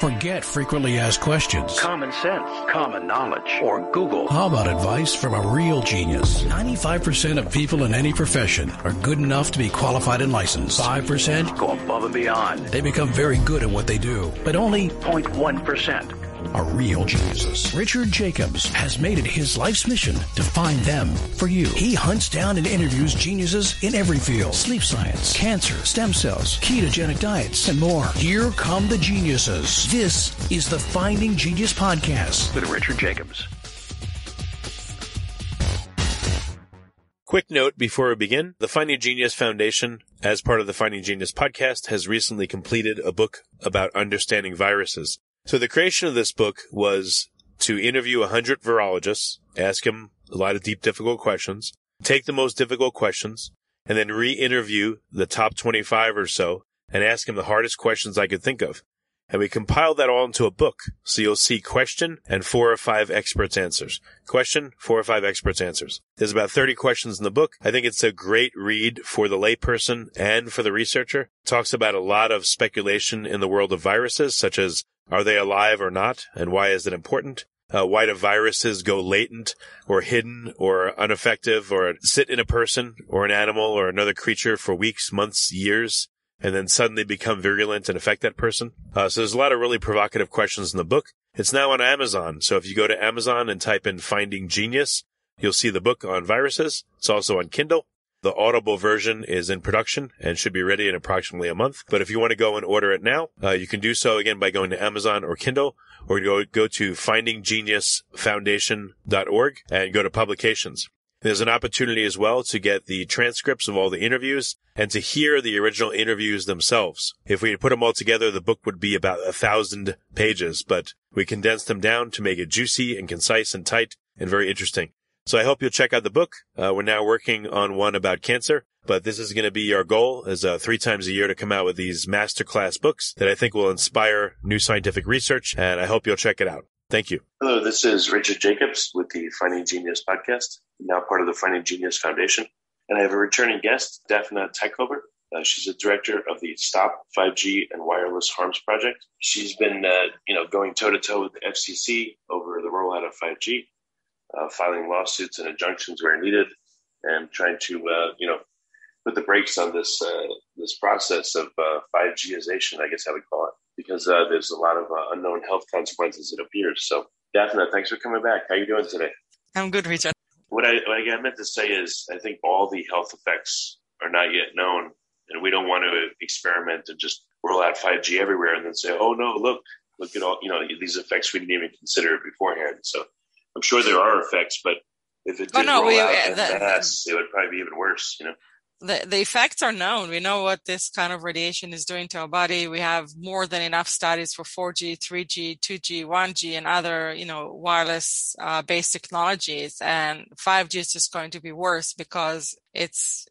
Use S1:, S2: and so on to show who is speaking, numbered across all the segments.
S1: Forget frequently asked questions.
S2: Common sense, common knowledge, or Google.
S1: How about advice from a real genius? 95% of people in any profession are good enough to be qualified and licensed. 5%
S2: go above and beyond.
S1: They become very good at what they do, but only
S2: 0.1%
S1: are real geniuses. Richard Jacobs has made it his life's mission to find them for you. He hunts down and interviews geniuses in every field: sleep science, cancer, stem cells, ketogenic diets, and more. Here come the geniuses. This is the Finding Genius Podcast
S2: with Richard Jacobs.
S3: Quick note before we begin, the Finding Genius Foundation, as part of the Finding Genius podcast, has recently completed a book about understanding viruses. So the creation of this book was to interview 100 virologists, ask them a lot of deep, difficult questions, take the most difficult questions, and then re-interview the top 25 or so and ask them the hardest questions I could think of. And we compiled that all into a book. So you'll see question and 4 or 5 experts' answers. Question, 4 or 5 experts' answers. There's about 30 questions in the book. I think it's a great read for the layperson and for the researcher. It talks about a lot of speculation in the world of viruses, such as are they alive or not, and why is it important? Why do viruses go latent or hidden or ineffective or sit in a person or an animal or another creature for weeks, months, years, and then suddenly become virulent and affect that person? So there's a lot of really provocative questions in the book. It's now on Amazon. So if you go to Amazon and type in Finding Genius, you'll see the book on viruses. It's also on Kindle. The Audible version is in production and should be ready in approximately a month. But if you want to go and order it now, you can do so again by going to Amazon or Kindle, or go to findinggeniusfoundation.org and go to publications. There's an opportunity as well to get the transcripts of all the interviews and to hear the original interviews themselves. If we had put them all together, the book would be about 1,000 pages, but we condensed them down to make it juicy and concise and tight and very interesting. So I hope you'll check out the book. We're now working on one about cancer, but this is going to be our goal is 3 times a year to come out with these masterclass books that I think will inspire new scientific research, and I hope you'll check it out. Thank you.
S4: Hello, this is Richard Jacobs with the Finding Genius podcast, now part of the Finding Genius Foundation. And I have a returning guest, Dafna Tachover. She's the director of the Stop 5G and Wireless Harms Project. She's been, going toe-to-toe with the FCC over the rollout of 5G. Filing lawsuits and injunctions where needed, and trying to, put the brakes on this process of 5Gization, I guess I would call it, because there's a lot of unknown health consequences, it appears. So, Dafna, thanks for coming back. How are you doing today?
S5: I'm good, Richard.
S4: What I meant to say is I think all the health effects are not yet known, and we don't want to experiment and just roll out 5G everywhere and then say, oh, no, look at all, these effects we didn't even consider beforehand. So I'm sure there are effects, but if it did roll out en masse, it would probably be even worse,
S5: The effects are known. We know what this kind of radiation is doing to our body. We have more than enough studies for 4G, 3G, 2G, 1G, and other, wireless based technologies. And 5G is just going to be worse because it's,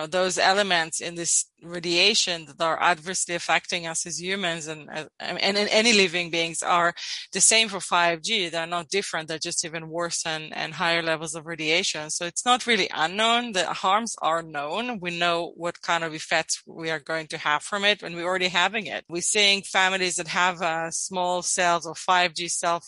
S5: those elements in this radiation that are adversely affecting us as humans and any living beings are the same for 5G. They're not different. They're just even worse and higher levels of radiation. So it's not really unknown. The harms are known. We know what kind of effects we are going to have from it, and we're already having it. We're seeing families that have small cells or 5G cell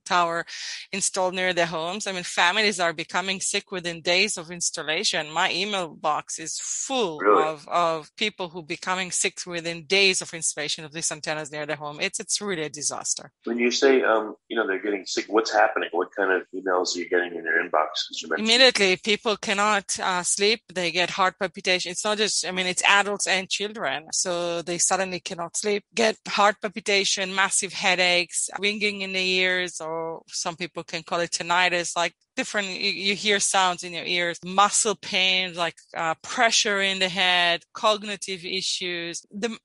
S5: tower installed near their homes. I mean, families are becoming sick within days of installation. My email box is full of people who becoming sick within days of installation of these antennas near their home. It's really a disaster.
S4: When you say, they're getting sick, what's happening? What kind of emails are you getting in your inbox?
S5: Immediately, people cannot sleep. They get heart palpitation. It's not just, it's adults and children. So they suddenly cannot sleep, get heart palpitation, massive headaches, ringing in the ears, or some people can call it tinnitus, like different, you hear sounds in your ears, muscle pains, like pressure in the head, cognitive issues. The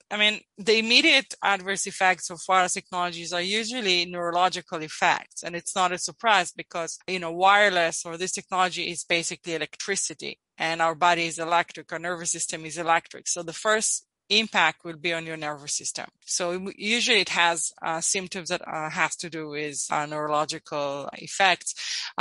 S5: immediate adverse effects of wireless technologies are usually neurological effects. And it's not a surprise because, wireless or this technology is basically electricity, and our body is electric, our nervous system is electric. So the first impact will be on your nervous system. So usually it has symptoms that has to do with neurological effects.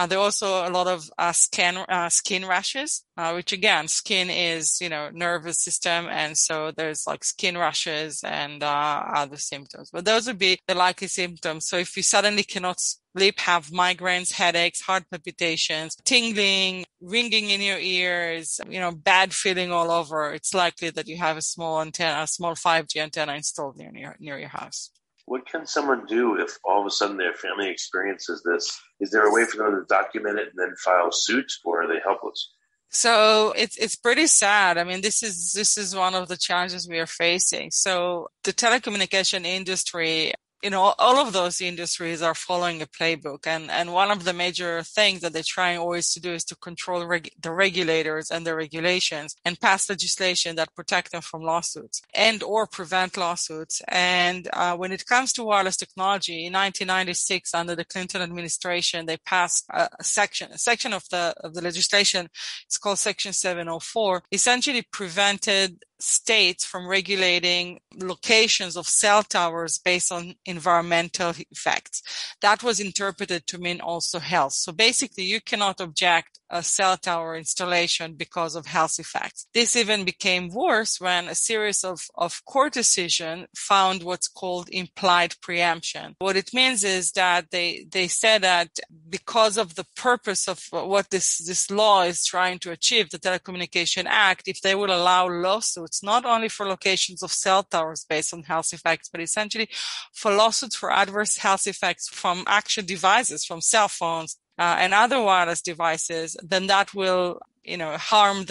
S5: There are also a lot of skin rashes, which again, skin is, nervous system. And so there's like skin rashes and other symptoms. But those would be the likely symptoms. So if you suddenly cannot sleep, have migraines, headaches, heart palpitations, tingling, ringing in your ears, bad feeling all over, it's likely that you have a small 5G antenna installed near your house.
S4: What can someone do if all of a sudden their family experiences this? Is there a way for them to document it and then file suit, or are they helpless?
S5: So it's pretty sad. I mean, this is one of the challenges we are facing. So the telecommunication industry, all of those industries are following a playbook. And one of the major things that they're trying always to do is to control the regulators and the regulations and pass legislation that protect them from lawsuits and or prevent lawsuits. And when it comes to wireless technology, in 1996, under the Clinton administration, they passed a section of the legislation. It's called Section 704, essentially prevented states from regulating locations of cell towers based on environmental effects. That was interpreted to mean also health. So basically, you cannot object a cell tower installation because of health effects. This even became worse when a series of court decisions found what's called implied preemption. What it means is that they said that because of the purpose of what this law is trying to achieve, the Telecommunication Act, if they will allow lawsuits, not only for locations of cell towers based on health effects, but essentially for lawsuits for adverse health effects from actual devices, from cell phones, and other wireless devices, then that will, harm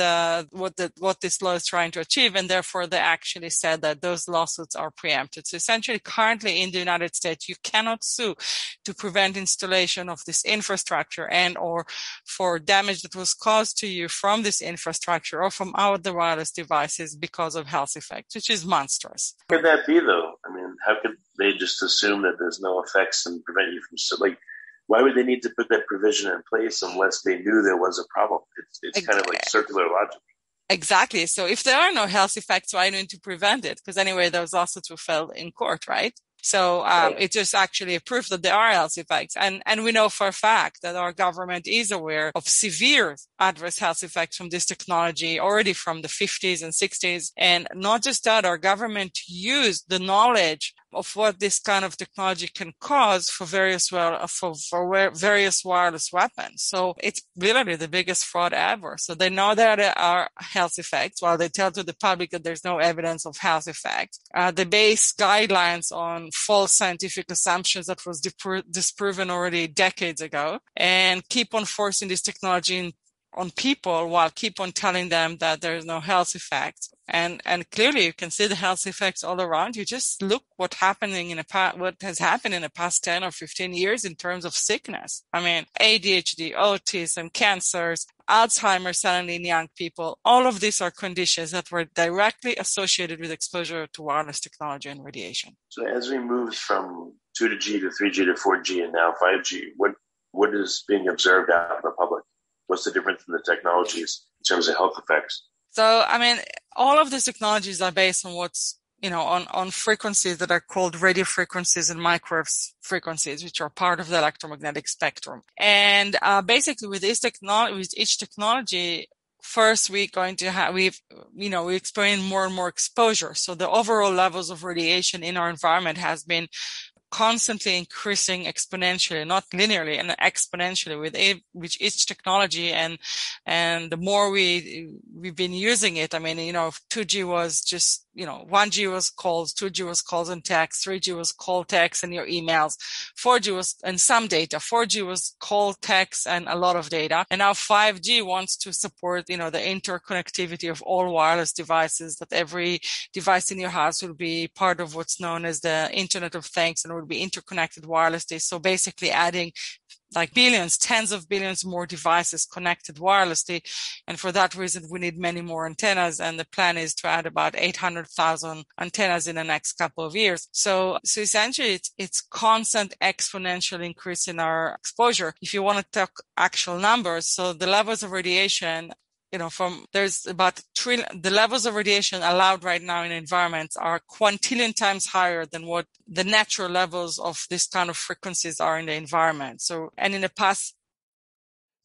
S5: what this law is trying to achieve. And therefore, they actually said that those lawsuits are preempted. So essentially, currently in the United States, you cannot sue to prevent installation of this infrastructure and or for damage that was caused to you from this infrastructure or from other wireless devices because of health effects, which is monstrous.
S4: How could that be, though? I mean, how could they just assume that there's no effects and prevent you from, why would they need to put that provision in place unless they knew there was a problem? It's kind of like circular logic.
S5: Exactly. So if there are no health effects, why don't you prevent it? Because anyway, those lawsuits will fail in court, right? So it's just actually a proof that there are health effects. And we know for a fact that our government is aware of severe adverse health effects from this technology already from the 50s and 60s. And not just that, our government used the knowledge of what this kind of technology can cause for various wireless weapons. So it's literally the biggest fraud ever. So they know that there are health effects while they tell to the public that there's no evidence of health effects. They base guidelines on false scientific assumptions that was disproven already decades ago and keep on forcing this technology on people while keep on telling them that there is no health effects. And clearly you can see the health effects all around you. Just look what has happened in the past 10 or 15 years in terms of sickness. I mean, ADHD, autism, cancers, Alzheimer suddenly in young people. All of these are conditions that were directly associated with exposure to wireless technology and radiation.
S4: So as we move from 2G to 3G to 4G and now 5G, what is being observed out in the public? What's the difference in the technologies in terms of health effects?
S5: So, I mean, all of these technologies are based on what's, on frequencies that are called radio frequencies and microwave frequencies, which are part of the electromagnetic spectrum. And basically with each technology, first we're going to have, we experience more and more exposure. So the overall levels of radiation in our environment has been constantly increasing exponentially, not linearly, and exponentially with each technology. And the more we've been using it, I mean, 2G was just, 1G was calls, 2G was calls and text, 3G was call, text, and your emails, 4G was, and some data, 4G was call, text, and a lot of data. And now 5G wants to support, the interconnectivity of all wireless devices, that every device in your house will be part of what's known as the Internet of Things and will be interconnected wirelessly. So basically adding like billions, tens of billions more devices connected wirelessly. And for that reason, we need many more antennas. And the plan is to add about 800,000 antennas in the next couple of years. So essentially it's constant exponential increase in our exposure. If you want to talk actual numbers, so the levels of radiation there's about the levels of radiation allowed right now in environments are quintillion times higher than what the natural levels of this kind of frequencies are in the environment. So, and in the past.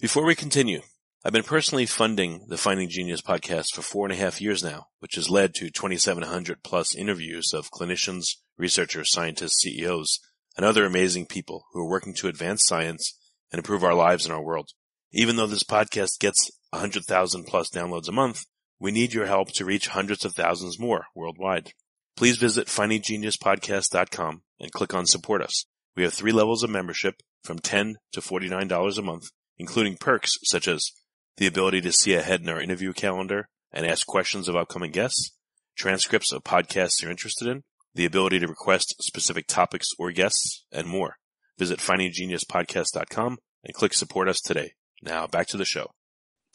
S3: Before we continue, I've been personally funding the Finding Genius podcast for 4.5 years now, which has led to 2,700 plus interviews of clinicians, researchers, scientists, CEOs, and other amazing people who are working to advance science and improve our lives and our world. Even though this podcast gets 100,000 plus downloads a month, we need your help to reach hundreds of thousands more worldwide. Please visit findinggeniuspodcast.com and click on Support Us. We have 3 levels of membership from $10 to $49 a month, including perks such as the ability to see ahead in our interview calendar and ask questions of upcoming guests, transcripts of podcasts you're interested in, the ability to request specific topics or guests, and more. Visit findinggeniuspodcast.com and click Support Us today. Now back to the show.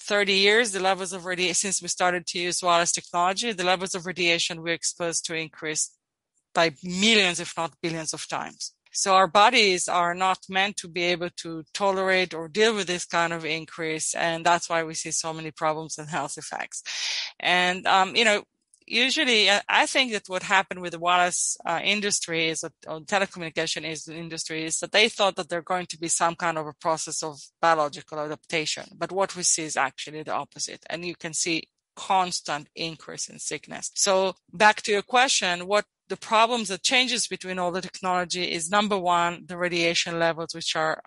S5: 30 years, the levels of radiation, since we started to use wireless technology, the levels of radiation we're exposed to increased by millions, if not billions of times. So our bodies are not meant to be able to tolerate or deal with this kind of increase. And that's why we see so many problems and health effects. And, usually, I think that what happened with the wireless industry is, or telecommunication industry, is that they thought that they're going to be some kind of a process of biological adaptation. But what we see is actually the opposite. And you can see constant increase in sickness. So back to your question, what the problems that changes between all the technology is, number one, the radiation levels, which are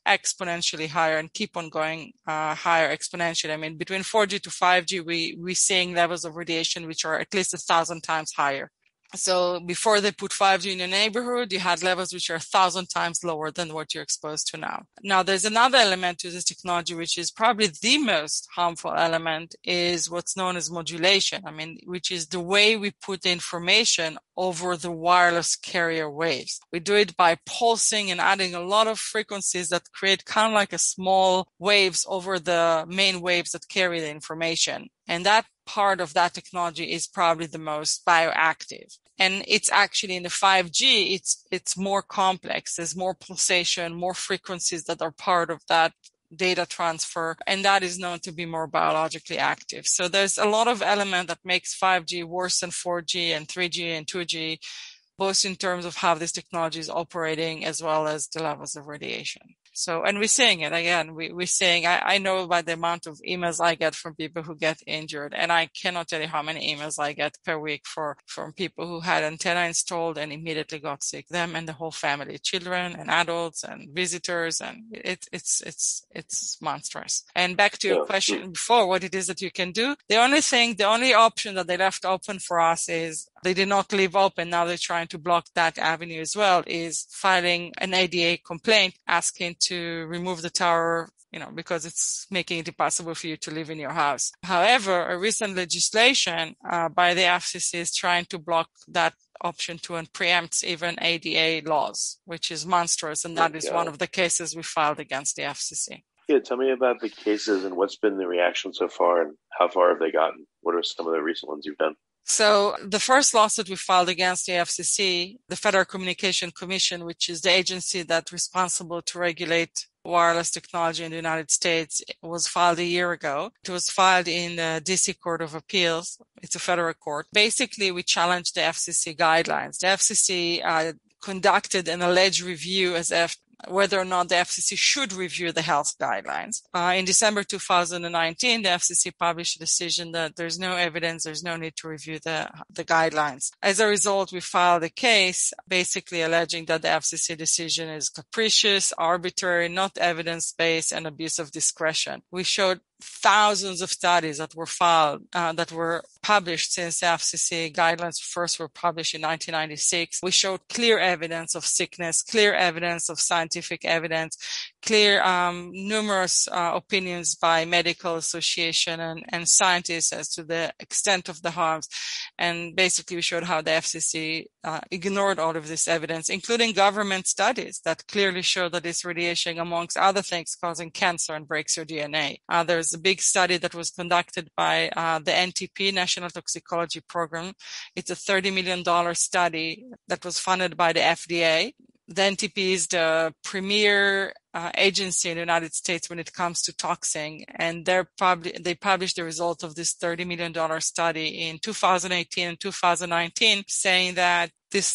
S5: exponentially higher and keep on going higher exponentially. I mean, between 4G to 5G, we're seeing levels of radiation which are at least 1,000 times higher. So before they put 5G in your neighborhood, you had levels which are 1,000 times lower than what you're exposed to now. Now, there's another element to this technology, which is probably the most harmful element, is what's known as modulation. I mean, which is the way we put the information over the wireless carrier waves. We do it by pulsing and adding a lot of frequencies that create kind of like a small waves over the main waves that carry the information. And that part of that technology is probably the most bioactive. And it's actually in the 5G, it's more complex. There's more pulsation, more frequencies that are part of that data transfer, and that is known to be more biologically active. So there's a lot of element that makes 5G worse than 4G and 3G and 2G, both in terms of how this technology is operating as well as the levels of radiation. So, and we're seeing it again. We're seeing, I know by the amount of emails I get from people who get injured, and I cannot tell you how many emails I get per week from people who had antenna installed and immediately got sick, them and the whole family, children and adults and visitors, and it's monstrous. And back to your question before, what it is that you can do, the only option that they left open for us is, they did not leave open, now they're trying to block that avenue as well, is filing an ADA complaint asking to remove the tower, because it's making it impossible for you to live in your house. However, a recent legislation by the FCC is trying to block that option too and preempts even ADA laws, which is monstrous, and that is one of the cases we filed against the FCC.
S4: Yeah, tell me about the cases and what's been the reaction so far and how far have they gotten? What are some of the recent ones you've done?
S5: So the first lawsuit we filed against the FCC, the Federal Communication Commission, which is the agency that's responsible to regulate wireless technology in the United States, was filed a year ago. It was filed in the DC Court of Appeals. It's a federal court. Basically, we challenged the FCC guidelines. The FCC conducted an alleged review as if whether or not the FCC should review the health guidelines. In December 2019, the FCC published a decision that there's no evidence, there's no need to review the guidelines. As a result, we filed a case basically alleging that the FCC decision is capricious, arbitrary, not evidence-based, and abuse of discretion. We showed thousands of studies that were filed, that were published since the FCC guidelines first were published in 1996. We showed clear evidence of sickness, clear evidence of scientific evidence, clear numerous opinions by medical association and scientists as to the extent of the harms. And basically we showed how the FCC ignored all of this evidence, including government studies that clearly show that this radiation, amongst other things, causing cancer and breaks your DNA. There's a big study that was conducted by the NTP, National Toxicology Program. It's a $30 million study that was funded by the FDA. The NTP is the premier agency in the United States when it comes to toxin, and they published the result of this $30 million study in 2018 and 2019, saying that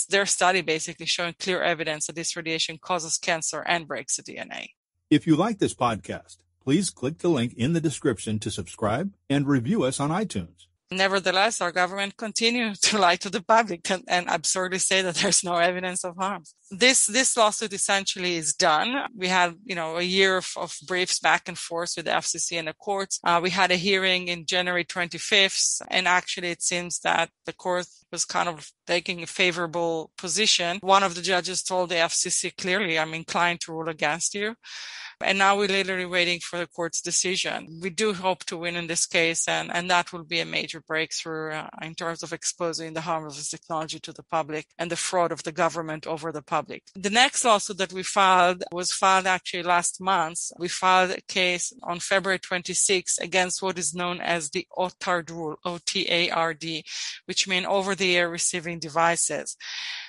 S5: their study basically showing clear evidence that this radiation causes cancer and breaks the DNA.
S6: If you like this podcast, please click the link in the description to subscribe and review us on iTunes.
S5: Nevertheless, our government continues to lie to the public and absurdly say that there's no evidence of harm. This lawsuit essentially is done. We had, a year of briefs back and forth with the FCC and the courts. We had a hearing in January 25th, and actually it seems that the court was kind of taking a favorable position. One of the judges told the FCC clearly, I'm inclined to rule against you. And now we're literally waiting for the court's decision. We do hope to win in this case, and that will be a major breakthrough in terms of exposing the harm of this technology to the public and the fraud of the government over the public. The next lawsuit that we filed was filed actually last month. We filed a case on February 26 against what is known as the OTARD rule, O-T-A-R-D, which means over-the-air receiving devices.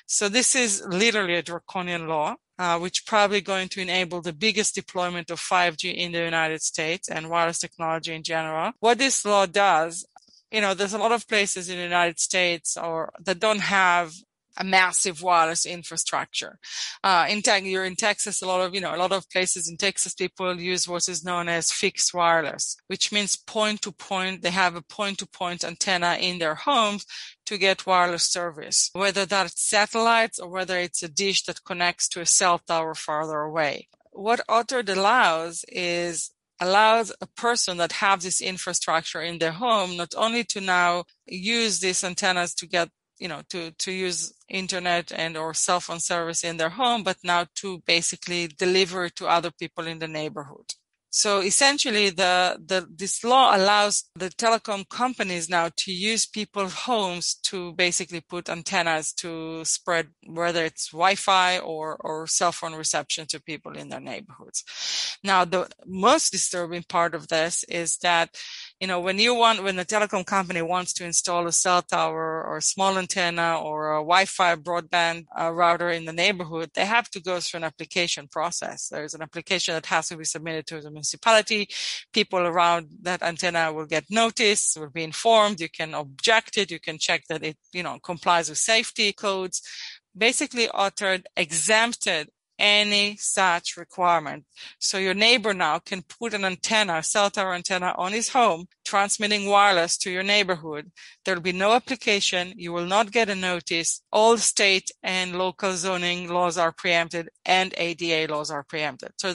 S5: So this is literally a draconian law, which probably going to enable the biggest deployment of 5G in the United States and wireless technology in general. What this law does, there's a lot of places in the United States that don't have a massive wireless infrastructure. You're in Texas, a lot of places in Texas, people use what is known as fixed wireless, which means point to point. They have a point to point antenna in their homes to get wireless service, whether that's satellites or whether it's a dish that connects to a cell tower farther away. What OTARD allows a person that have this infrastructure in their home not only to now use these antennas to get to use internet and or cell phone service in their home, but now to basically deliver it to other people in the neighborhood. So essentially, this law allows the telecom companies now to use people's homes to basically put antennas to spread, whether it's Wi-Fi or cell phone reception to people in their neighborhoods. Now, the most disturbing part of this is that, when the telecom company wants to install a cell tower or a small antenna or a Wi-Fi broadband router in the neighborhood, they have to go through an application process. There's an application that has to be submitted to the municipality. People around that antenna will get notice, will be informed. You can object it. You can check that it, complies with safety codes. Basically, OTARD exempted any such requirement. So your neighbor now can put an antenna, a cell tower antenna on his home, transmitting wireless to your neighborhood. There will be no application. You will not get a notice. All state and local zoning laws are preempted and ADA laws are preempted. So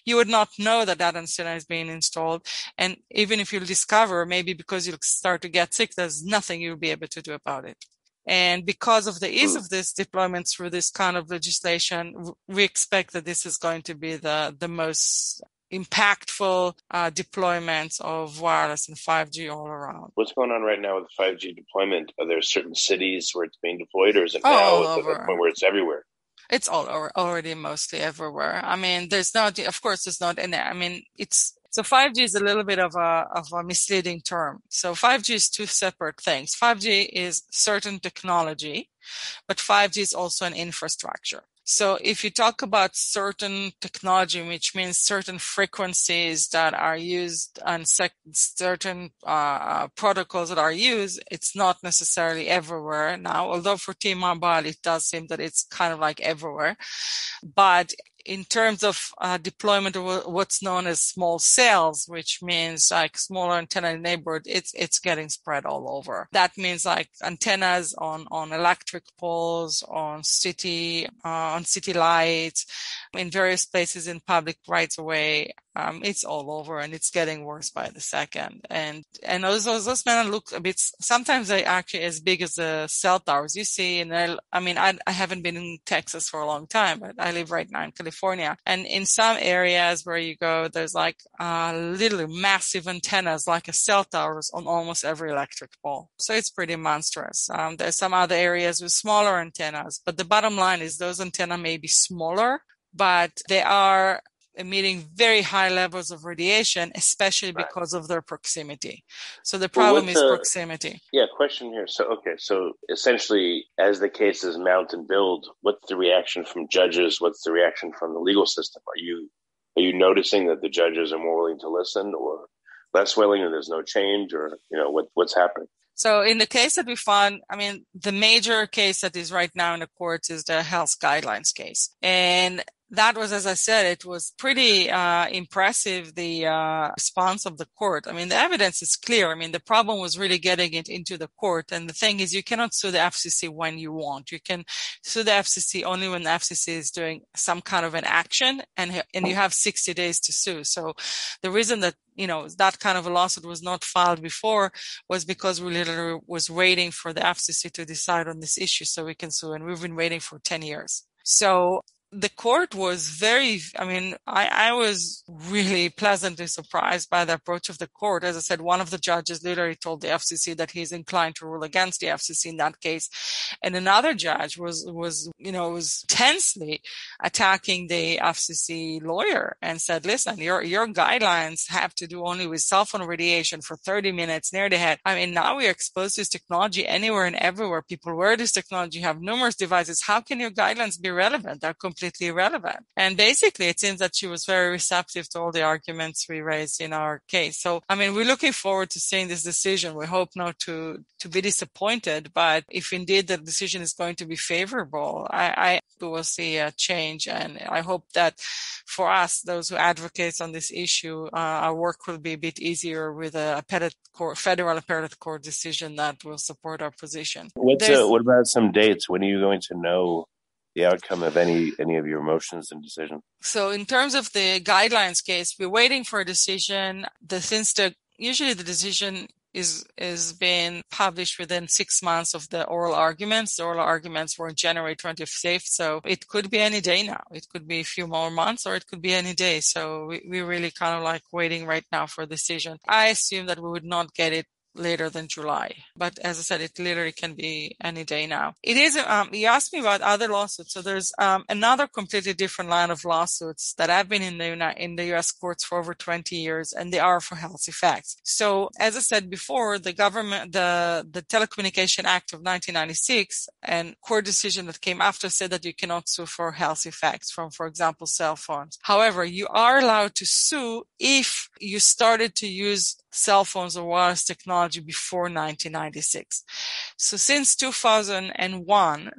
S5: you would not know that antenna is being installed. And even if you discover, maybe because you'll start to get sick, there's nothing you'll be able to do about it. And because of the ease of this deployment through this kind of legislation, we expect that this is going to be the most impactful deployments of wireless and 5G all around.
S4: What's going on right now with 5G deployment? Are there certain cities where it's being deployed, or is it now at the point where it's everywhere?
S5: It's already mostly everywhere. I mean, So 5G is a little bit of a misleading term. So 5G is two separate things. 5G is certain technology, but 5G is also an infrastructure. So if you talk about certain technology, which means certain frequencies that are used and certain protocols that are used, it's not necessarily everywhere now. Although for T-Mobile, it does seem that it's kind of like everywhere. But in terms of deployment of what's known as small cells, which means like smaller antenna in the neighborhood, it's getting spread all over. That means like antennas on electric poles, on city lights, in various places in public rights of way. It's all over, and it's getting worse by the second. And those men look a bit, sometimes they actually as big as the cell towers you see. And I haven't been in Texas for a long time, but I live right now in California. And in some areas where you go, there's like literally massive antennas, like a cell towers on almost every electric pole. So it's pretty monstrous. There's some other areas with smaller antennas, but the bottom line is those antennas may be smaller, but they are emitting very high levels of radiation, especially because of their proximity. So the problem is proximity.
S4: Yeah, question here. So essentially, as the cases mount and build, what's the reaction from judges? What's the reaction from the legal system? Are you Are you noticing that the judges are more willing to listen or less willing, or there's no change, or what's happening?
S5: So in the case that we found, the major case that is right now in the courts is the health guidelines case. And that was, as I said, it was pretty impressive, the response of the court. The evidence is clear. The problem was really getting it into the court. And the thing is, you cannot sue the FCC when you want. You can sue the FCC only when the FCC is doing some kind of an action, and you have 60 days to sue. So the reason that that kind of a lawsuit was not filed before was because we literally was waiting for the FCC to decide on this issue so we can sue. And we've been waiting for 10 years. So the court was I was really pleasantly surprised by the approach of the court. As I said, one of the judges literally told the FCC that he's inclined to rule against the FCC in that case. And another judge was tensely attacking the FCC lawyer and said, listen, your guidelines have to do only with cell phone radiation for 30 minutes near the head. Now we are exposed to this technology anywhere and everywhere. People wear this technology, have numerous devices. How can your guidelines be relevant? They're completely irrelevant. And basically, it seems that she was very receptive to all the arguments we raised in our case. So, we're looking forward to seeing this decision. We hope not to be disappointed, but if indeed the decision is going to be favorable, I will see a change. And I hope that for us, those who advocate on this issue, our work will be a bit easier with a federal appellate court decision that will support our position.
S4: What about some dates? When are you going to know the outcome of any of your motions and decisions?
S5: So in terms of the guidelines case, we're waiting for a decision. Usually the decision is being published within 6 months of the oral arguments. The oral arguments were on January 25th, so it could be any day now. It could be a few more months, or it could be any day. So we're really kind of like waiting right now for a decision. I assume that we would not get it later than July. But as I said, it literally can be any day now. It is, you asked me about other lawsuits. So there's another completely different line of lawsuits that have been in the U.S. courts for over 20 years, and they are for health effects. So as I said before, the government, the Telecommunication Act of 1996 and court decision that came after said that you cannot sue for health effects from, for example, cell phones. However, you are allowed to sue if you started to use cell phones or wireless technology before 1996. So since 2001,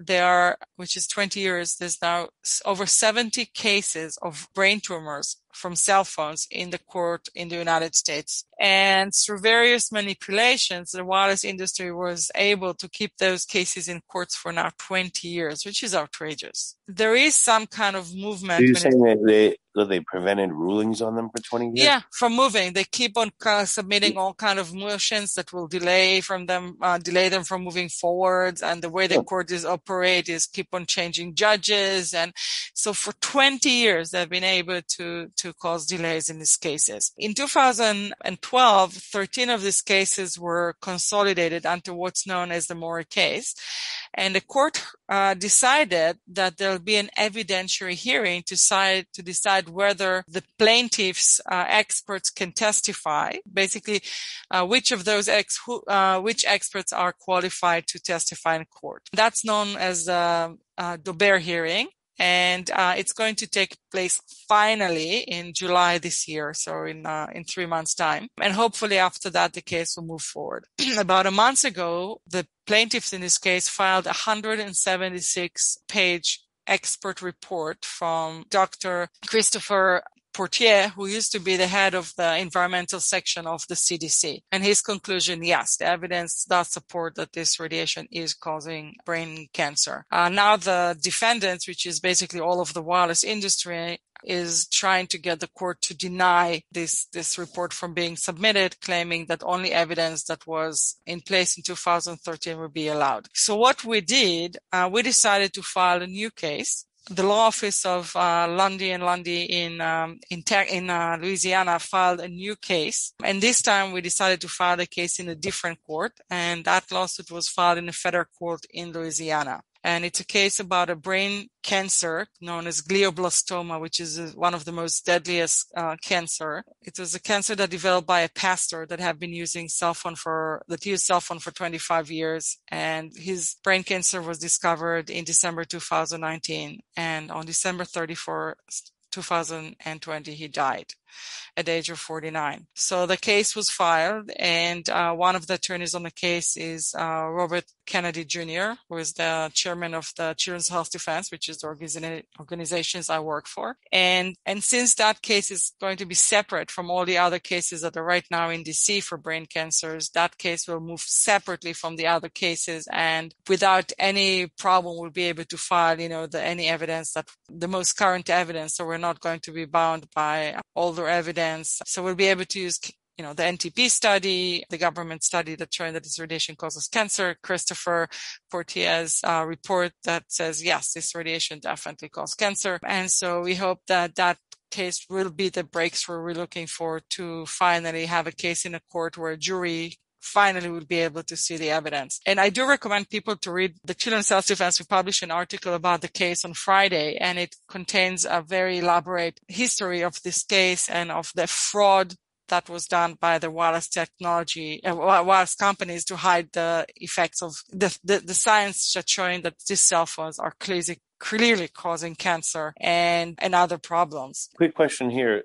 S5: which is 20 years, there's now over 70 cases of brain tumors from cell phones in the court in the United States. And through various manipulations, the wireless industry was able to keep those cases in courts for now 20 years, which is outrageous. There is some kind of movement.
S4: So you're saying that they prevented rulings on them for 20 years?
S5: Yeah, from moving. They keep on submitting all kind of motions that will delay them from moving forward. And the way the court operate is keep on changing judges. And so for 20 years, they've been able to cause delays in these cases. In 2012, 13 of these cases were consolidated into what's known as the Mori case. And the court decided that there'll be an evidentiary hearing to decide whether the plaintiffs' experts can testify. Basically, which of those which experts are qualified to testify in court. That's known as the Dober hearing. And it's going to take place finally in July this year, so in 3 months' time. And hopefully after that, the case will move forward. About a month ago, the plaintiffs in this case filed a 176-page expert report from Dr. Christopher Portier, who used to be the head of the environmental section of the CDC. And his conclusion, yes, the evidence does support that this radiation is causing brain cancer. Now the defendants, which is basically all of the wireless industry, is trying to get the court to deny this report from being submitted, claiming that only evidence that was in place in 2013 would be allowed. So what we did, we decided to file a new case. The law office of Lundy and Lundy in Louisiana filed a new case, and this time we decided to file the case in a different court, and that lawsuit was filed in a federal court in Louisiana. And it's a case about a brain cancer known as glioblastoma, which is one of the most deadliest cancer. It was a cancer that developed by a pastor that had been using cell phone for 25 years. And his brain cancer was discovered in December 2019. And on December 31st, 2020, he died at the age of 49. So the case was filed, and one of the attorneys on the case is Robert Kennedy Jr., who is the chairman of the Children's Health Defense, which is the organizations I work for. And since that case is going to be separate from all the other cases that are right now in DC for brain cancers, that case will move separately from the other cases, and without any problem we'll be able to file, any evidence, that the most current evidence. So we're not going to be bound by older evidence. So we'll be able to use the NTP study, the government study that's showing that this radiation causes cancer, Christopher Portier's report that says, yes, this radiation definitely causes cancer. And so we hope that that case will be the breakthrough we're looking for to finally have a case in a court where a jury finally will be able to see the evidence. And I do recommend people to read the Children's Health Defense. We published an article about the case on Friday, and it contains a very elaborate history of this case and of the fraud that was done by the wireless wireless companies to hide the effects of the science that's showing that these cell phones are clearly causing cancer and other problems.
S7: Quick question here.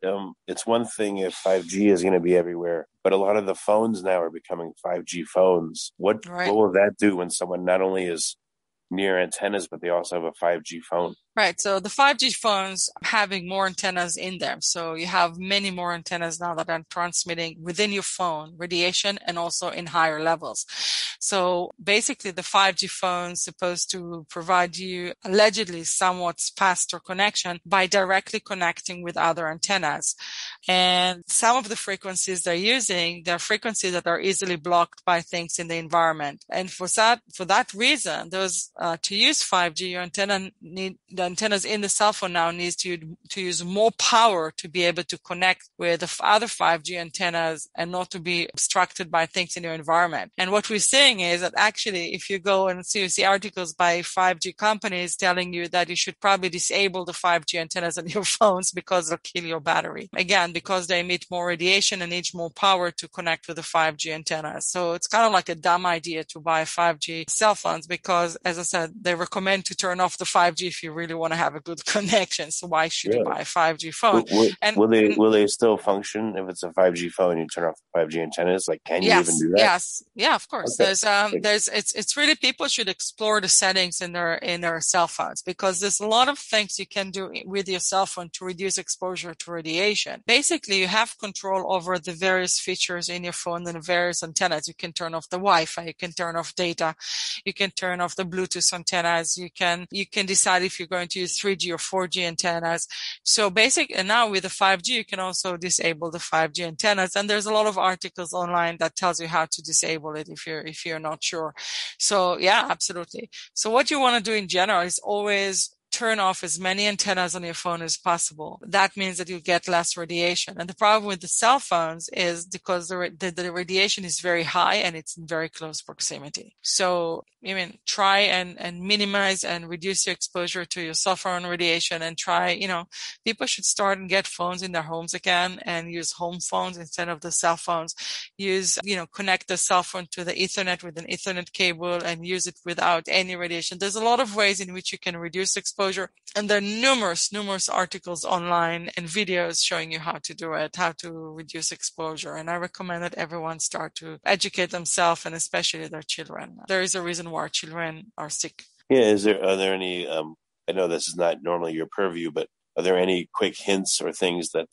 S7: It's one thing if 5G is going to be everywhere, but a lot of the phones now are becoming 5G phones. What will that do when someone not only is near antennas, but they also have a 5G phone?
S5: Right. So the 5G phones having more antennas in them. So you have many more antennas now that are transmitting within your phone radiation and also in higher levels. So basically the 5G phone's supposed to provide you allegedly somewhat faster connection by directly connecting with other antennas. And some of the frequencies they're using, they're frequencies that are easily blocked by things in the environment. And for that reason, to use 5G, your the antennas in the cell phone now needs to use more power to be able to connect with the other 5G antennas and not to be obstructed by things in your environment. And what we're seeing is that actually, if you go and see articles by 5G companies telling you that you should probably disable the 5G antennas on your phones because they'll kill your battery. Again, because they emit more radiation and need more power to connect with the 5G antennas. So it's kind of like a dumb idea to buy 5G cell phones because, as I said, they recommend to turn off the 5G if you really want to have a good connection. So why should you buy a 5G phone?
S7: Will they still function if it's a 5G phone? You turn off the 5G antennas. Like, can you even do that?
S5: Yes, yeah, of course.
S7: Okay.
S5: It's really, people should explore the settings in their cell phones because there's a lot of things you can do with your cell phone to reduce exposure to radiation. Basically, you have control over the various features in your phone and the various antennas. You can turn off the Wi-Fi, you can turn off data, you can turn off the Bluetooth antennas, you can decide if you're going to use 3G or 4G antennas. So and now with the 5G, you can also disable the 5G antennas. And there's a lot of articles online that tells you how to disable it if you're not sure. So yeah, absolutely. So what you want to do in general is always turn off as many antennas on your phone as possible. That means that you get less radiation. And the problem with the cell phones is because the radiation is very high and it's in very close proximity. So, try and minimize and reduce your exposure to your cell phone radiation and try, people should start and get phones in their homes again and use home phones instead of the cell phones. Connect the cell phone to the Ethernet with an Ethernet cable and use it without any radiation. There's a lot of ways in which you can reduce exposure. And there are numerous articles online and videos showing you how to do it, how to reduce exposure. And I recommend that everyone start to educate themselves and especially their children. There is a reason why children are sick.
S7: Yeah. Are there any, I know this is not normally your purview, but are there any quick hints or things that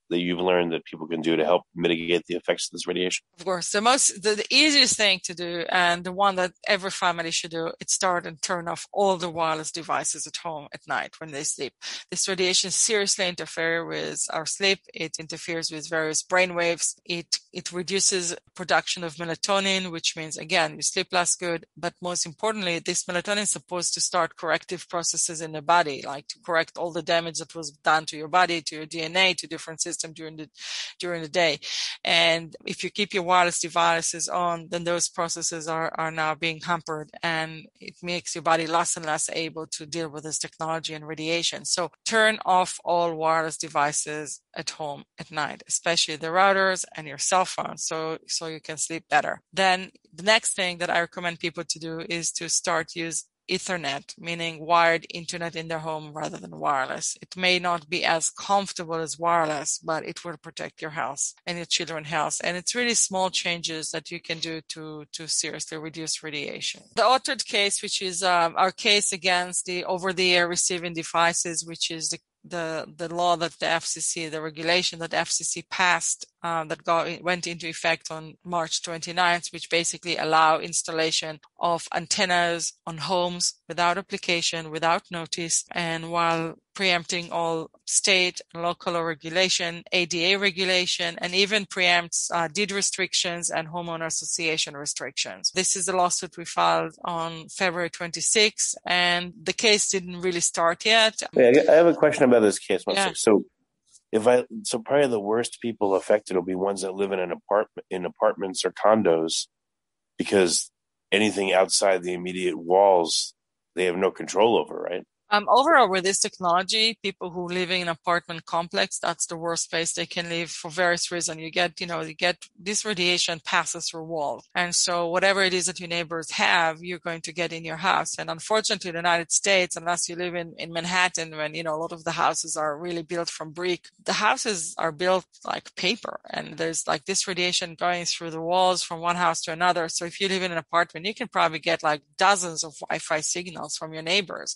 S7: you've learned that people can do to help mitigate the effects of this radiation?
S5: Of course, the easiest thing to do, and the one that every family should do, is start and turn off all the wireless devices at home at night when they sleep. This radiation seriously interferes with our sleep. It interferes with various brain waves. It reduces production of melatonin, which means, again, you sleep less good. But most importantly, this melatonin is supposed to start corrective processes in the body, like to correct all the damage that was done to your body, to your DNA, to different systems during the day. And if you keep your wireless devices on, then those processes are now being hampered, and it makes your body less and less able to deal with this technology and radiation. So turn off all wireless devices at home at night, especially the routers and your cell phone, so you can sleep better. Then the next thing that I recommend people to do is to start use Ethernet, meaning wired internet in their home rather than wireless. It may not be as comfortable as wireless, but it will protect your health and your children's health. And it's really small changes that you can do to seriously reduce radiation. The authored case, which is our case against the over-the-air receiving devices, which is the law that the FCC, the regulation that the FCC passed that went into effect on March 29th, which basically allow installation of antennas on homes without application, without notice, and while preempting all state and local regulation, ADA regulation, and even preempts deed restrictions and homeowner association restrictions. This is the lawsuit we filed on February 26th, and the case didn't really start yet.
S7: Wait, I have a question about this case.
S5: Yeah.
S7: So probably the worst people affected will be ones that live in apartments or condos, because anything outside the immediate walls, they have no control over, right?
S5: Overall, with this technology, people who live in an apartment complex, that's the worst place they can live for various reasons. You get this radiation passes through walls. And so whatever it is that your neighbors have, you're going to get in your house. And unfortunately, in the United States, unless you live in Manhattan, when, a lot of the houses are really built from brick, the houses are built like paper. And there's like this radiation going through the walls from one house to another. So if you live in an apartment, you can probably get like dozens of Wi-Fi signals from your neighbors.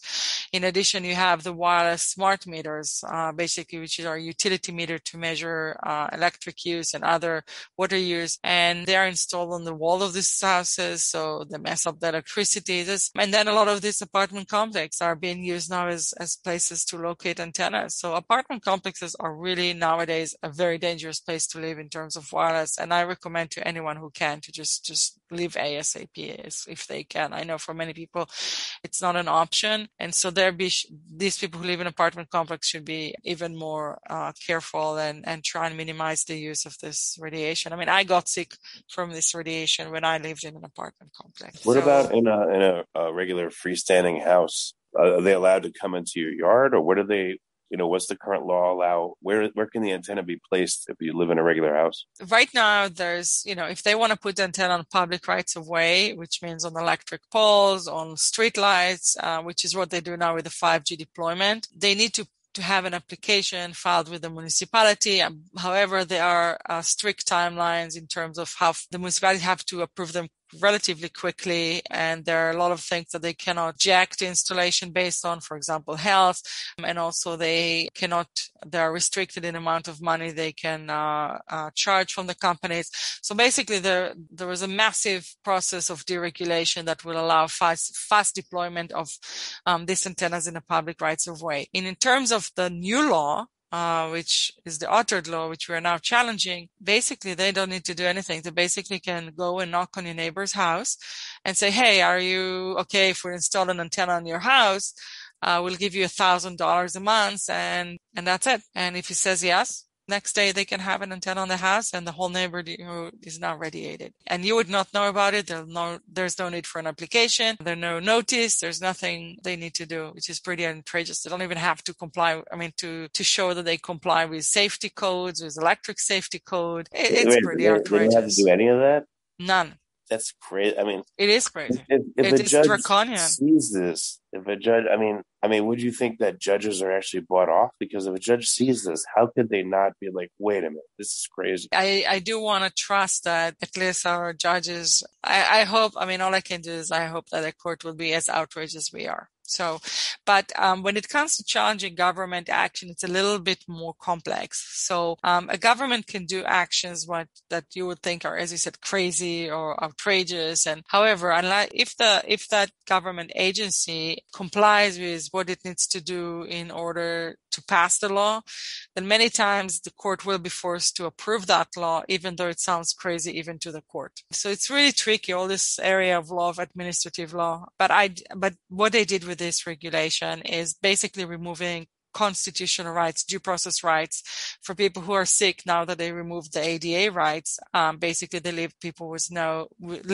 S5: In addition, you have the wireless smart meters, basically, which are utility meter to measure electric use and other water use. And they are installed on the wall of these houses, so they mess up the electricity. And then a lot of these apartment complexes are being used now as places to locate antennas. So apartment complexes are really nowadays a very dangerous place to live in terms of wireless. And I recommend to anyone who can to just live ASAP if they can. I know for many people, it's not an option. And so these people who live in apartment complex should be even more careful and try and minimize the use of this radiation. I mean, I got sick from this radiation when I lived in an apartment complex.
S7: What about in a regular freestanding house? Are they allowed to come into your yard, or what do they? What's the current law allow? Where can the antenna be placed if you live in a regular house?
S5: Right now, there's, if they want to put the antenna on public rights of way, which means on electric poles, on street lights, which is what they do now with the 5G deployment, they need to have an application filed with the municipality. However, there are strict timelines in terms of how the municipality have to approve them relatively quickly, and there are a lot of things that they cannot jack the installation based on, for example, health, and also they are restricted in amount of money they can charge from the companies. So basically there was a massive process of deregulation that will allow fast deployment of these antennas in a public rights of way. And in terms of the new law, which is the authored law, which we are now challenging, basically they don't need to do anything. They basically can go and knock on your neighbor's house and say, hey, are you okay if we install an antenna on your house? We'll give you $1,000 a month, and that's it. And if he says yes, next day they can have an antenna on the house and the whole neighborhood is now radiated. And you would not know about it. There's no need for an application. There's no notice. There's nothing they need to do, which is pretty outrageous. They don't even have to comply. I mean, to show that they comply with safety codes, with electric safety code. It's pretty outrageous.
S7: They don't have to do any of that?
S5: None.
S7: That's crazy. I mean,
S5: it is crazy.
S7: If
S5: it is draconian.
S7: Sees this, if a judge, I mean, would you think that judges are actually bought off? Because if a judge sees this, how could they not be like, wait a minute, this is crazy?
S5: I do want to trust that at least our judges, I hope, all I can do is I hope that the court will be as outraged as we are. So, but when it comes to challenging government action, it's a little bit more complex. So, a government can do actions that you would think are, as you said, crazy or outrageous. And however, if that government agency complies with what it needs to do in order to pass the law, then many times the court will be forced to approve that law, even though it sounds crazy even to the court. So it's really tricky, all this area of law, of administrative law. But what they did with this regulation is basically removing constitutional rights, due process rights for people who are sick. Now that they removed the ADA rights, basically they leave people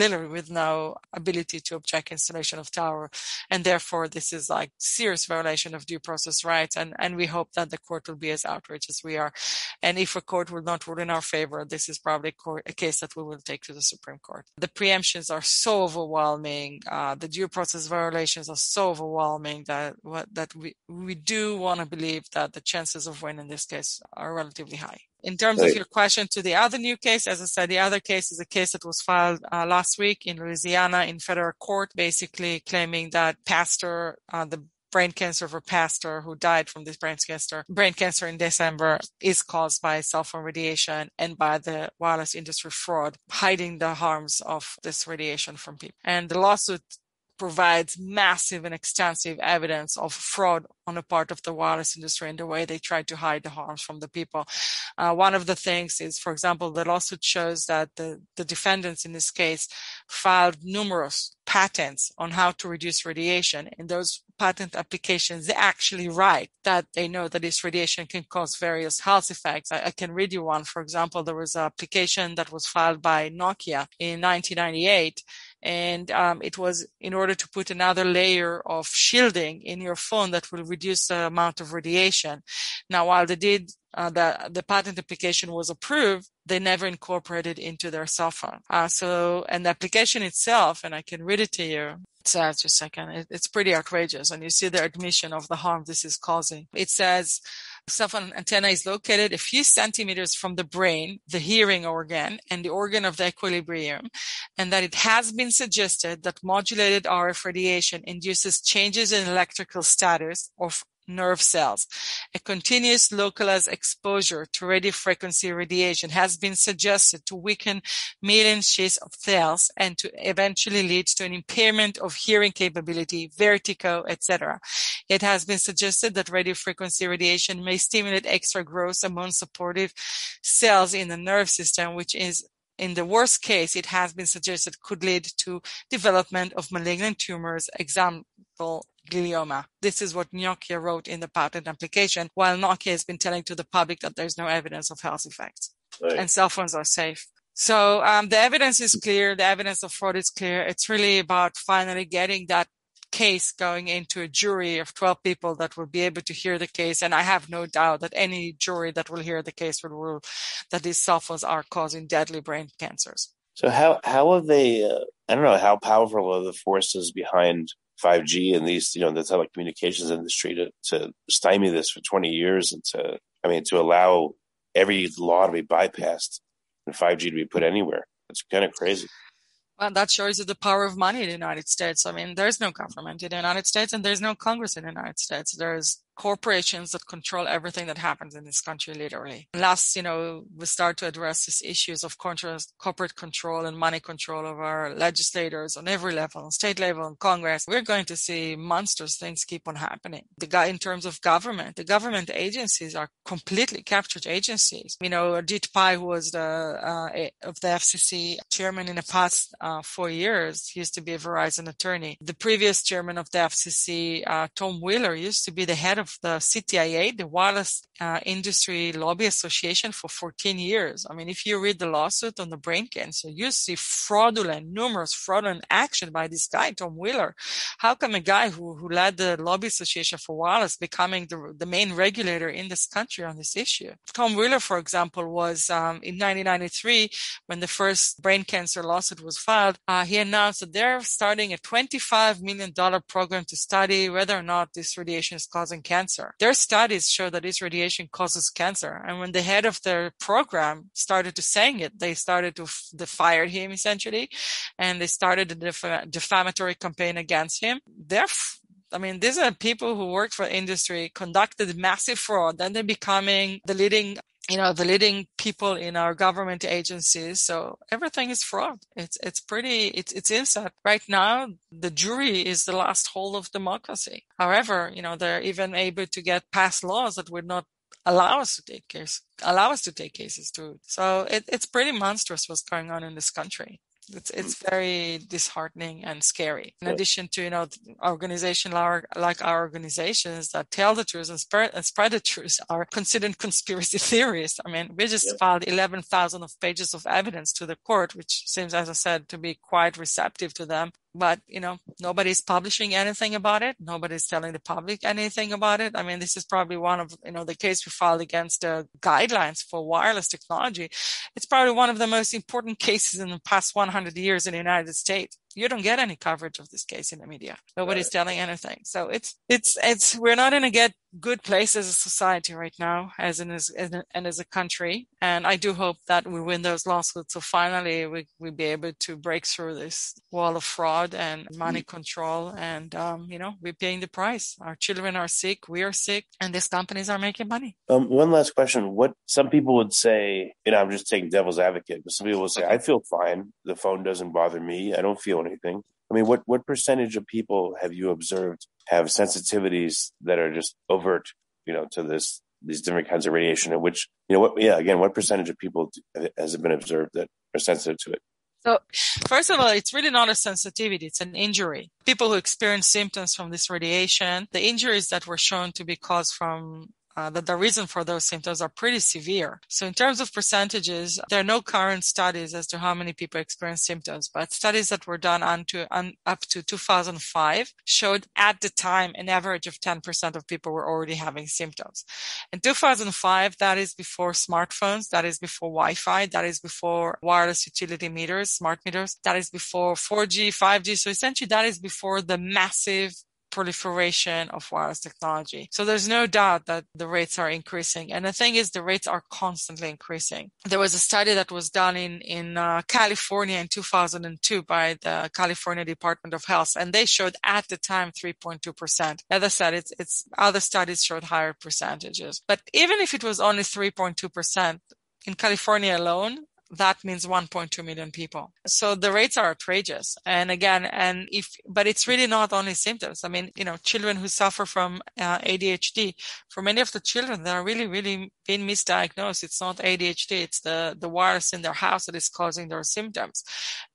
S5: literally with no ability to object installation of tower. And therefore, this is like serious violation of due process rights. And we hope that the court will be as outraged as we are. And if a court will not rule in our favor, this is probably a case that we will take to the Supreme Court. The preemptions are so overwhelming. The due process violations are so overwhelming that we do want to believe that the chances of winning this case are relatively high. In terms of your question to the other new case, as I said, the other case is a case that was filed last week in Louisiana in federal court, basically claiming that the brain cancer of a pastor who died from this brain cancer in December is caused by cell phone radiation and by the wireless industry fraud, hiding the harms of this radiation from people. And the lawsuit provides massive and extensive evidence of fraud on the part of the wireless industry in the way they try to hide the harms from the people. One of the things is, for example, the lawsuit shows that the defendants in this case filed numerous patents on how to reduce radiation. In those patent applications, they actually write that they know that this radiation can cause various health effects. I can read you one. For example, there was an application that was filed by Nokia in 1998. And it was in order to put another layer of shielding in your phone that will reduce the amount of radiation. Now, while they did, the patent application was approved, they never incorporated into their cell phone. And the application itself, and I can read it to you. It says, just a second, it's pretty outrageous. And you see the admission of the harm this is causing. It says, cell phone antenna is located a few centimeters from the brain, the hearing organ, and the organ of the equilibrium, and that it has been suggested that modulated RF radiation induces changes in electrical status of nerve cells. A continuous localized exposure to radio frequency radiation has been suggested to weaken myelin sheaths of cells and to eventually lead to an impairment of hearing capability, vertigo, etc. It has been suggested that radio frequency radiation may stimulate extra growth among supportive cells in the nerve system, which is in the worst case, it has been suggested could lead to development of malignant tumors, example, glioma. This is what Nokia wrote in the patent application, while Nokia has been telling to the public that there's no evidence of health effects. Right. And cell phones are safe. So the evidence is clear. The evidence of fraud is clear. It's really about finally getting that case going into a jury of 12 people that will be able to hear the case. And I have no doubt that any jury that will hear the case will rule that these cell phones are causing deadly brain cancers.
S7: So how have they, I don't know, how powerful are the forces behind 5G and these, the telecommunications industry to stymie this for 20 years and to allow every law to be bypassed and 5G to be put anywhere? It's kind of crazy.
S5: Well, that shows you the power of money in the United States. I mean, there's no government in the United States and there's no Congress in the United States. There's corporations that control everything that happens in this country, literally. Unless, we start to address these issues of corporate control and money control of our legislators on every level, on state level, and Congress, we're going to see monstrous things keep on happening. In terms of government, the government agencies are completely captured agencies. Ajit Pai, who was of the FCC chairman in the past 4 years, he used to be a Verizon attorney. The previous chairman of the FCC, Tom Wheeler, used to be the head of the CTIA, the Wireless Industry Lobby Association, for 14 years. I mean, if you read the lawsuit on the brain cancer, you see numerous fraudulent action by this guy, Tom Wheeler. How come a guy who led the Lobby Association for Wireless becoming the main regulator in this country on this issue? Tom Wheeler, for example, was in 1993, when the first brain cancer lawsuit was filed, he announced that they're starting a $25 million program to study whether or not this radiation is causing cancer. Their studies show that this radiation causes cancer. And when the head of their program started to saying it, they started to fire him, essentially, and they started a defamatory campaign against him. These are people who worked for industry, conducted massive fraud, then they're becoming the leading people in our government agencies. So everything is fraud. It's insane. Right now, the jury is the last hold of democracy. However, they're even able to get past laws that would not allow us to take cases too. So it's pretty monstrous what's going on in this country. It's very disheartening and scary. In addition to, organizations like our organizations that tell the truth and spread the truth are considered conspiracy theorists. I mean, we just filed 11,000 of pages of evidence to the court, which seems, as I said, to be quite receptive to them. But, nobody's publishing anything about it. Nobody's telling the public anything about it. I mean, this is probably one of, the case we filed against guidelines for wireless technology. It's probably one of the most important cases in the past 100 years in the United States. You don't get any coverage of this case in the media. Nobody's telling anything. So we're not in a good place as a society right now, as a country. And I do hope that we win those lawsuits. So finally we'll be able to break through this wall of fraud and money control. And, we're paying the price. Our children are sick. We are sick, and these companies are making money.
S7: One last question. What some people would say, I'm just taking devil's advocate, but some people will say, I feel fine. The phone doesn't bother me. I don't feel anything. I mean, what percentage of people have you observed have sensitivities that are just overt, to these different kinds of radiation? And which, what percentage of people has it been observed that are sensitive to it?
S5: So first of all, it's really not a sensitivity. It's an injury. People who experience symptoms from this radiation, the injuries that were shown to be caused from that the reason for those symptoms are pretty severe. So in terms of percentages, there are no current studies as to how many people experience symptoms, but studies that were done up to 2005 showed at the time an average of 10% of people were already having symptoms. In 2005, that is before smartphones, that is before Wi-Fi, that is before wireless utility meters, smart meters, that is before 4G, 5G. So essentially that is before the massive proliferation of wireless technology. So there's no doubt that the rates are increasing. And the thing is, the rates are constantly increasing. There was a study that was done in California in 2002 by the California Department of Health, and they showed at the time 3.2%. As I said, it's other studies showed higher percentages. But even if it was only 3.2%, in California alone, that means 1.2 million people. So the rates are outrageous. And again, but it's really not only symptoms. I mean, children who suffer from ADHD, for many of the children, they are really, really being misdiagnosed. It's not ADHD. It's the wireless in their house that is causing their symptoms.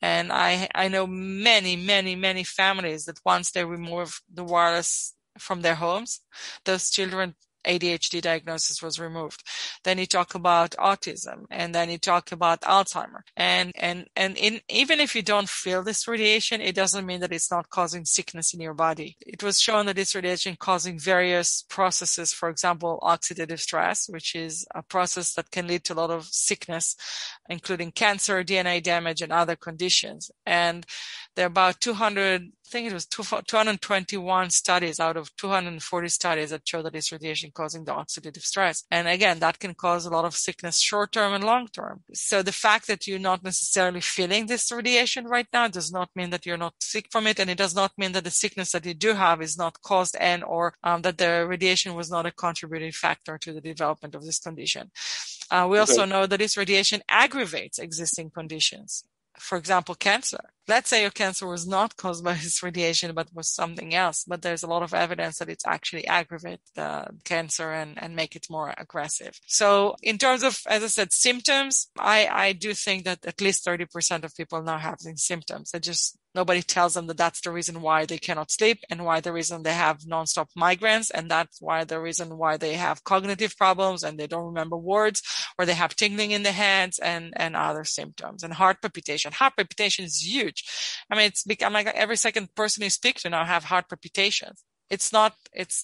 S5: And I know many, many, many families that once they remove the wireless from their homes, those children ADHD diagnosis was removed. Then you talk about autism, and then you talk about Alzheimer. And even if you don't feel this radiation, it doesn't mean that it's not causing sickness in your body. It was shown that this radiation causing various processes, for example, oxidative stress, which is a process that can lead to a lot of sickness, including cancer, DNA damage, and other conditions. And there are about 221 studies out of 240 studies that show that this radiation causing the oxidative stress. And again, that can cause a lot of sickness short-term and long-term. So the fact that you're not necessarily feeling this radiation right now does not mean that you're not sick from it. And it does not mean that the sickness that you do have is not caused or that the radiation was not a contributing factor to the development of this condition. We also know that this radiation aggravates existing conditions. For example, cancer. Let's say your cancer was not caused by this radiation, but was something else. But there's a lot of evidence that it's actually aggravate the cancer and make it more aggressive. So in terms of, as I said, symptoms, I do think that at least 30% of people now have these symptoms. Nobody tells them that that's the reason why they cannot sleep and why the reason they have nonstop migraines, and that's why the reason why they have cognitive problems and they don't remember words, or they have tingling in the hands and other symptoms. And heart palpitation. Heart palpitation is huge. I mean, it's become like every second person you speak to now have heart palpitations. It's not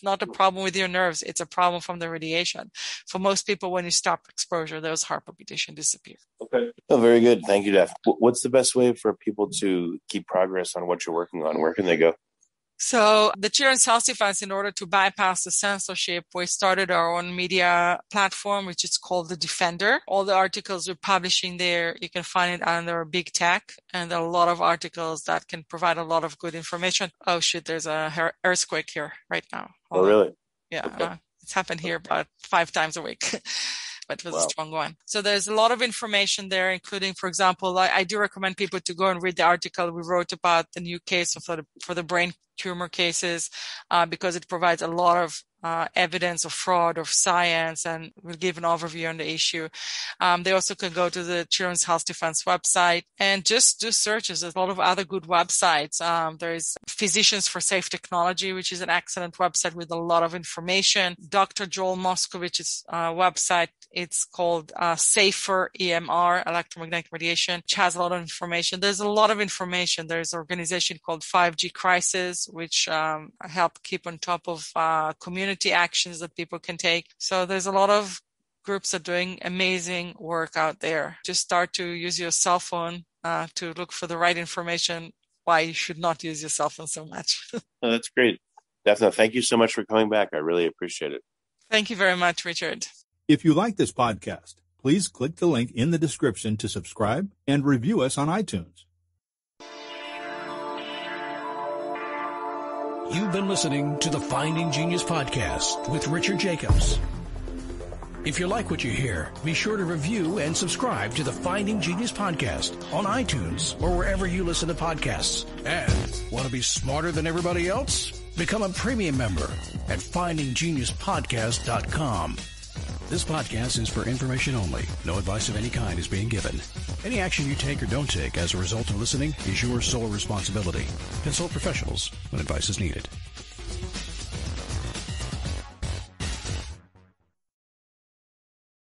S5: a problem with your nerves. It's a problem from the radiation. For most people, when you stop exposure, those heart palpitations disappear.
S7: Okay. Oh, very good. Thank you, Daph. What's the best way for people to keep progress on what you're working on? Where can they go?
S5: So the Children's Health Defense, in order to bypass the censorship, we started our own media platform, which is called The Defender. All the articles we're publishing there, you can find it under Big Tech, and there are a lot of articles that can provide a lot of good information. Oh, shit, there's a earthquake here right now.
S7: Oh, really?
S5: Yeah, okay. It's happened here about 5 times a week. But it was a strong one. So there's a lot of information there, including, for example, I do recommend people to go and read the article we wrote about the new case for the brain tumor cases, because it provides a lot of evidence of fraud or science, and will give an overview on the issue. They also can go to the Children's Health Defense website and just do searches. There's a lot of other good websites. There is Physicians for Safe Technology, which is an excellent website with a lot of information. Dr. Joel Moskowitz's website, it's called Safer EMR, Electromagnetic Radiation, which has a lot of information. There's a lot of information. There's an organization called 5G Crisis, which help keep on top of community actions that people can take. So there's a lot of groups that are doing amazing work out there. Just start to use your cell phone to look for the right information, why you should not use your cell phone so much.
S7: Oh, that's great. Dafna, thank you so much for coming back. I really appreciate it.
S5: Thank you very much, Richard.
S6: If you like this podcast, please click the link in the description to subscribe and review us on iTunes.
S1: You've been listening to the Finding Genius podcast with Richard Jacobs. If you like what you hear, be sure to review and subscribe to the Finding Genius podcast on iTunes or wherever you listen to podcasts. And want to be smarter than everybody else? Become a premium member at findinggeniuspodcast.com. This podcast is for information only. No advice of any kind is being given. Any action you take or don't take as a result of listening is your sole responsibility. Consult professionals when advice is needed.